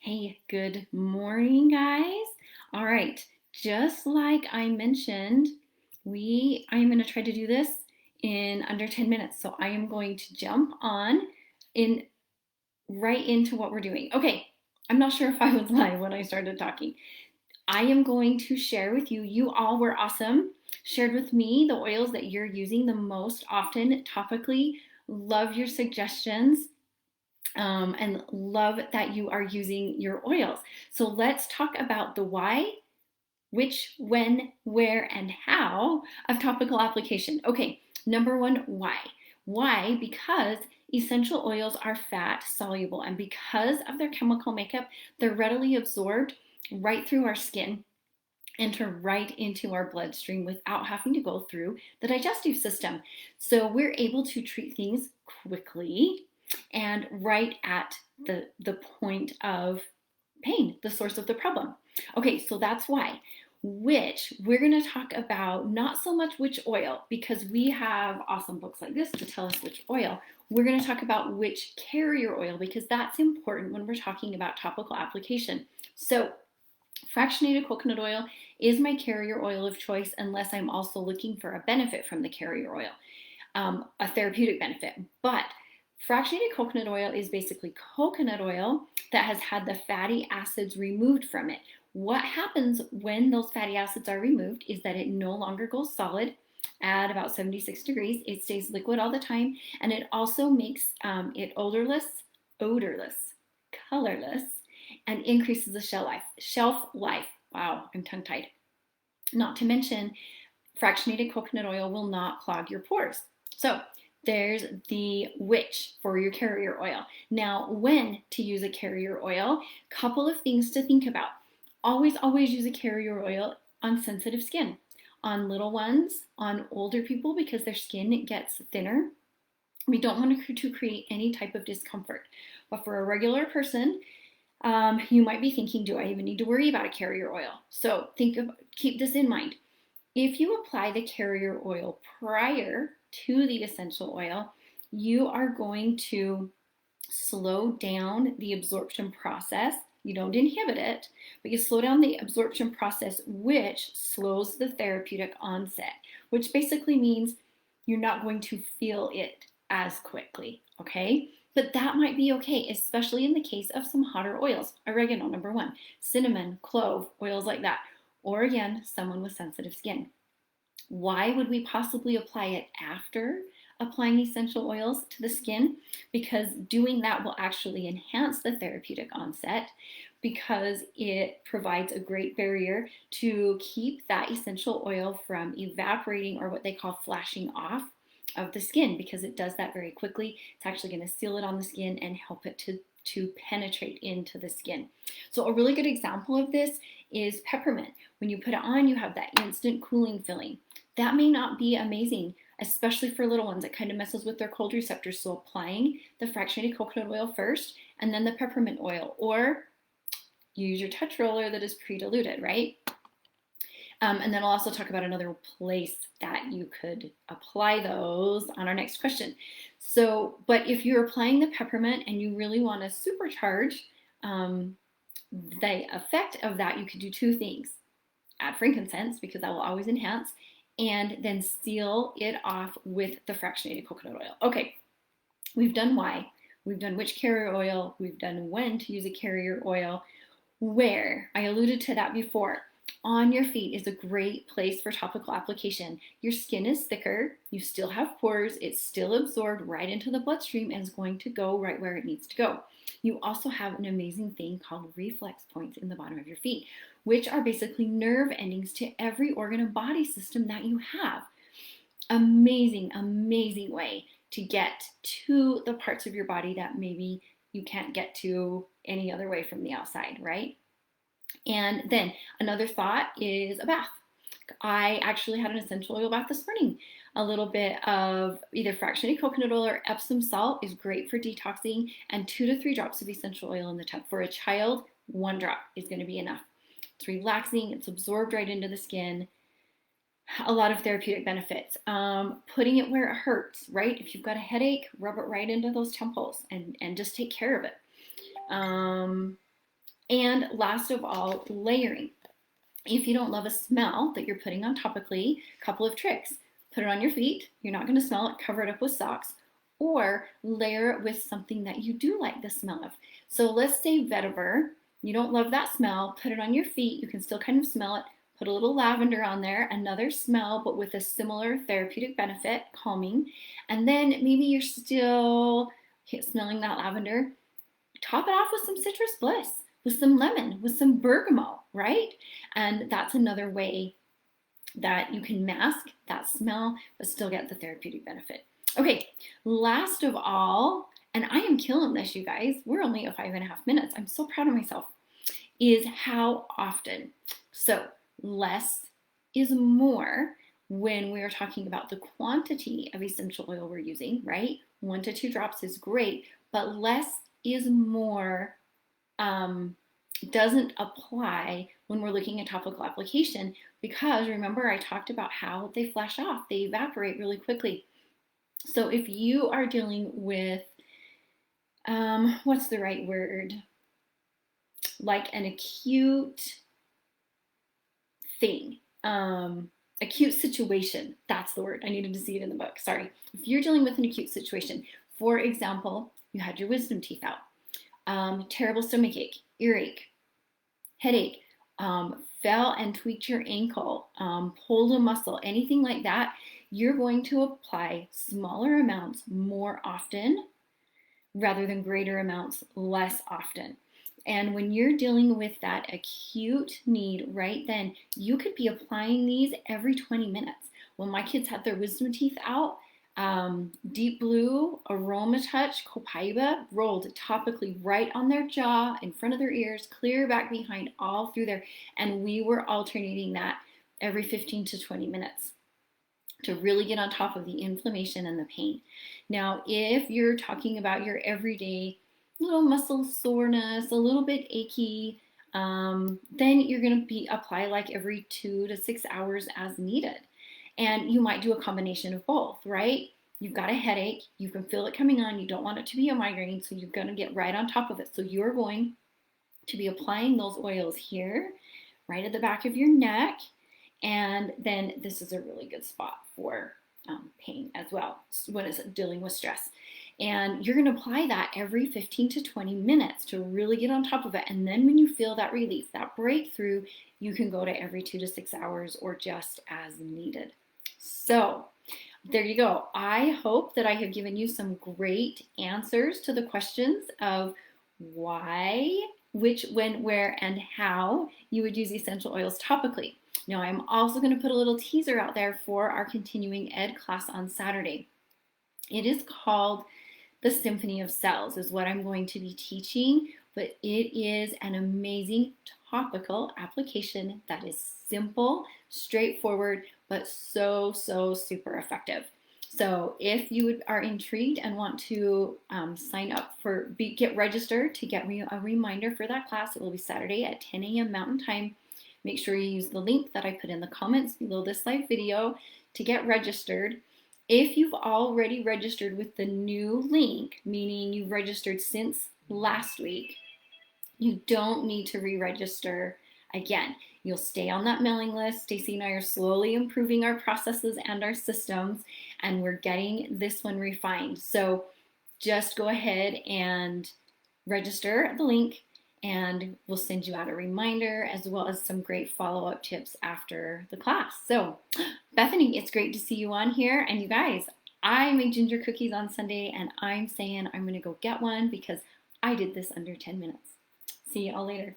Hey, good morning, guys. All right, just like I mentioned, I'm going to try to do this in under 10 minutes. So I am going to jump on in right into what we're doing. Okay, I'm not sure if I was live when I started talking. I am going to share with you, you all were awesome, shared with me the oils that you're using the most often topically. Love your suggestions and love that you are using your oils. So let's talk about the why, which, when, where, and how of topical application. Okay, number one, why? Why? Because essential oils are fat soluble, and because of their chemical makeup, they're readily absorbed right through our skin, enter right into our bloodstream without having to go through the digestive system. So we're able to treat things quickly and right at the point of pain, the source of the problem. Okay, so that's why. Which we're going to talk about not so much which oil, because we have awesome books like this to tell us which oil. We're going to talk about which carrier oil, because that's important when we're talking about topical application. So fractionated coconut oil is my carrier oil of choice unless I'm also looking for a benefit from the carrier oil, a therapeutic benefit. But fractionated coconut oil is basically coconut oil that has had the fatty acids removed from it. What happens when those fatty acids are removed is that it no longer goes solid at about 76 degrees. It stays liquid all the time, and it also makes it odorless, colorless, and increases the shelf life. Wow, I'm tongue tied. Not to mention, fractionated coconut oil will not clog your pores. So there's the which for your carrier oil. Now, when to use a carrier oil, couple of things to think about. Always use a carrier oil on sensitive skin, on little ones, on older people because their skin gets thinner. We don't want to create any type of discomfort. But for a regular person, you might be thinking, do I even need to worry about a carrier oil? So keep this in mind. If you apply the carrier oil prior to the essential oil, you are going to slow down the absorption process. You don't inhibit it, but you slow down the absorption process, which slows the therapeutic onset, which basically means you're not going to feel it as quickly, okay? But that might be okay, especially in the case of some hotter oils. Oregano, number one, cinnamon, clove, oils like that. Or again, someone with sensitive skin. Why would we possibly apply it after applying essential oils to the skin? Because doing that will actually enhance the therapeutic onset, because it provides a great barrier to keep that essential oil from evaporating, or what they call flashing off of the skin, because it does that very quickly. It's actually going to seal it on the skin and help it to penetrate into the skin. So a really good example of this is peppermint. When you put it on, you have that instant cooling feeling. That may not be amazing, especially for little ones. It kind of messes with their cold receptors. So applying the fractionated coconut oil first and then the peppermint oil, or use your touch roller that is pre-diluted, right? And then I'll also talk about another place that you could apply those on our next question. So, but if you're applying the peppermint and you really want to supercharge the effect of that, you could do two things. Add frankincense, because that will always enhance, and then seal it off with the fractionated coconut oil. Okay, we've done why, we've done which carrier oil, we've done when to use a carrier oil. Where, I alluded to that before. On your feet is a great place for topical application. Your skin is thicker, you still have pores, it's still absorbed right into the bloodstream and is going to go right where it needs to go. You also have an amazing thing called reflex points in the bottom of your feet, which are basically nerve endings to every organ and body system that you have. Amazing, amazing way to get to the parts of your body that maybe you can't get to any other way from the outside, right? And then another thought is a bath. I actually had an essential oil bath this morning. A little bit of either fractionated coconut oil or Epsom salt is great for detoxing, and 2 to 3 drops of essential oil in the tub. For a child, 1 drop is going to be enough. It's relaxing, it's absorbed right into the skin. A lot of therapeutic benefits. Putting it where it hurts, right? If you've got a headache, rub it right into those temples and just take care of it. And last of all, layering. If you don't love a smell that you're putting on topically, a couple of tricks. Put it on your feet. You're not going to smell it. Cover it up with socks. Or layer it with something that you do like the smell of. So let's say vetiver. You don't love that smell. Put it on your feet. You can still kind of smell it. Put a little lavender on there. Another smell, but with a similar therapeutic benefit, calming. And then maybe you're still smelling that lavender. Top it off with some citrus bliss, with some lemon, with some bergamot, right? And that's another way that you can mask that smell but still get the therapeutic benefit. Okay, last of all, and I am killing this, you guys. We're only at 5.5 minutes. I'm so proud of myself. Is how often. So less is more when we are talking about the quantity of essential oil we're using, right? 1 to 2 drops is great, but less is more doesn't apply when we're looking at topical application, because remember I talked about how they flash off, they evaporate really quickly. So if you are dealing with, what's the right word? Like an acute thing, acute situation. That's the word. I needed to see it in the book. Sorry. If you're dealing with an acute situation, for example, you had your wisdom teeth out, terrible stomach ache, earache, headache, fell and tweaked your ankle, pulled a muscle, anything like that, you're going to apply smaller amounts more often rather than greater amounts less often. And when you're dealing with that acute need right then, you could be applying these every 20 minutes. When my kids had their wisdom teeth out, Deep Blue, Aroma Touch, Copaiba rolled topically right on their jaw, in front of their ears, clear back behind, all through there. And we were alternating that every 15 to 20 minutes to really get on top of the inflammation and the pain. Now, if you're talking about your everyday little muscle soreness, a little bit achy, then you're going to apply like every 2 to 6 hours as needed. And you might do a combination of both, right? You've got a headache, you can feel it coming on, you don't want it to be a migraine, so you're going to get right on top of it. So you're going to be applying those oils here, right at the back of your neck. And then this is a really good spot for pain as well when it's dealing with stress. And you're going to apply that every 15 to 20 minutes to really get on top of it. And then when you feel that relief, that breakthrough, you can go to every 2 to 6 hours or just as needed. So there you go. I hope that I have given you some great answers to the questions of why, which, when, where, and how you would use essential oils topically. Now, I'm also going to put a little teaser out there for our continuing ed class on Saturday. It is called The Symphony of Cells, is what I'm going to be teaching, but it is an amazing topical application that is simple, straightforward, but so super effective. So if you are intrigued and want to sign up for, get registered to get a reminder for that class, it will be Saturday at 10 a.m. Mountain Time. Make sure you use the link that I put in the comments below this live video to get registered. If you've already registered with the new link, meaning you've registered since last week, you don't need to re-register again. You'll stay on that mailing list. Stacy and I are slowly improving our processes and our systems, and we're getting this one refined. So just go ahead and register at the link, and we'll send you out a reminder as well as some great follow-up tips after the class. So Bethany, it's great to see you on here. And you guys, I made ginger cookies on Sunday, and I'm saying I'm going to go get one because I did this under 10 minutes. See you all later.